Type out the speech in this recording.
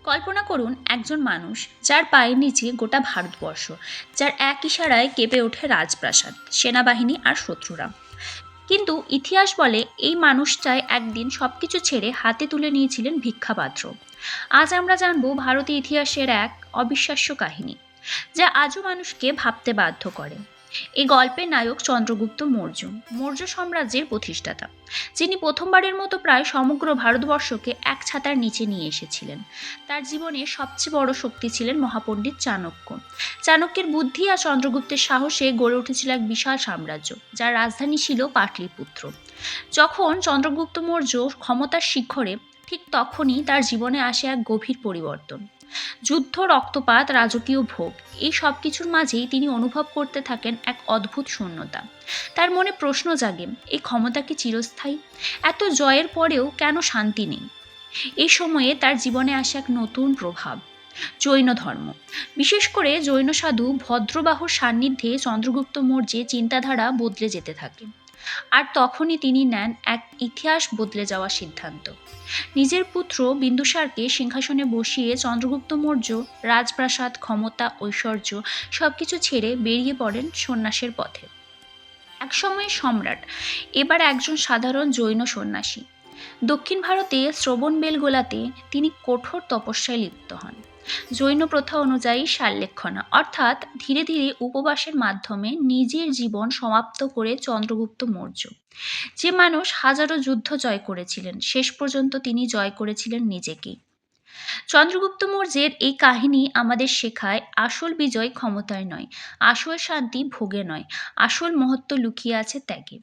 কল্পনা করুন একজন মানুষ যার পায়ের নিচে গোটা ভারতবর্ষ, যার এক ইশারায় কেঁপে ওঠে রাজপ্রাসাদ, সেনাবাহিনী আর শত্রুরা। কিন্তু ইতিহাস বলে এই মানুষটাই একদিন সবকিছু ছেড়ে হাতে তুলে নিয়েছিলেন ভিক্ষাপাত্র। আজ আমরা জানবো ভারতীয় ইতিহাসের এক অবিশ্বাস্য কাহিনী, যা আজও মানুষকে ভাবতে বাধ্য করে। এই গল্পের নায়ক চন্দ্রগুপ্ত মৌর্য, মৌর্য সাম্রাজ্যের প্রতিষ্ঠাতা, যিনি প্রথমবারের মতো প্রায় সমগ্র ভারতবর্ষকে এক ছাতার নিচে নিয়ে এসেছিলেন। তার জীবনে সবচেয়ে বড় শক্তি ছিলেন মহাপণ্ডিত চাণক্য। চাণক্যের বুদ্ধি আর চন্দ্রগুপ্তের সাহসে গড়ে উঠেছিল এক বিশাল সাম্রাজ্য, যার রাজধানী ছিল পাটলিপুত্র। যখন চন্দ্রগুপ্ত মৌর্য ক্ষমতার শিখরে, ঠিক তখনই তার জীবনে আসে এক গভীর পরিবর্তন। যুদ্ধ, রক্তপাত, রাজকীয় ভোগ, এই সব কিছুর মাঝেই তিনি অনুভব করতে থাকেন এক অদ্ভুত শূন্যতা। তার মনে প্রশ্ন জাগে, এই ক্ষমতা কি চিরস্থায়ী? এত জয়ের পরেও কেন শান্তি নেই? এই সময়ে তার জীবনে আসে এক নতুন প্রভাব, জৈন ধর্ম। বিশেষ করে জৈন সাধু ভদ্রবাহুর সান্নিধ্যে চন্দ্রগুপ্ত মৌর্যের চিন্তাধারা বদলে যেতে থাকে। আর তখনই তিনি নেন এক ইতিহাস বদলে যাওয়া সিদ্ধান্ত। নিজের পুত্র বিন্দুসারকে সিংহাসনে বসিয়ে চন্দ্রগুপ্ত মৌর্য রাজপ্রাসাদ, ক্ষমতা, ঐশ্বর্য সবকিছু ছেড়ে বেরিয়ে পড়েন সন্ন্যাসের পথে। একসময় সম্রাট, এবার একজন সাধারণ জৈন সন্ন্যাসী। দক্ষিণ ভারতে শ্রবণবেলগোলাতে তিনি কঠোর তপস্যায় লিপ্ত হন। জৈন প্রথা অনুযায়ী শাল্লেক্ষণা, অর্থাৎ ধীরে ধীরে উপবাসের মাধ্যমে নিজের জীবন সমাপ্ত করে চন্দ্রগুপ্ত মৌর্য, যে মানুষ হাজারো যুদ্ধ জয় করেছিলেন, শেষ পর্যন্ত তিনি জয় করেছিলেন নিজেকেই। চন্দ্রগুপ্ত মৌর্যের এই কাহিনী আমাদের শেখায়, আসল বিজয় ক্ষমতায় নয়, আসল শান্তি ভোগে নয়, আসল মহত্ব লুকিয়ে আছে ত্যাগে।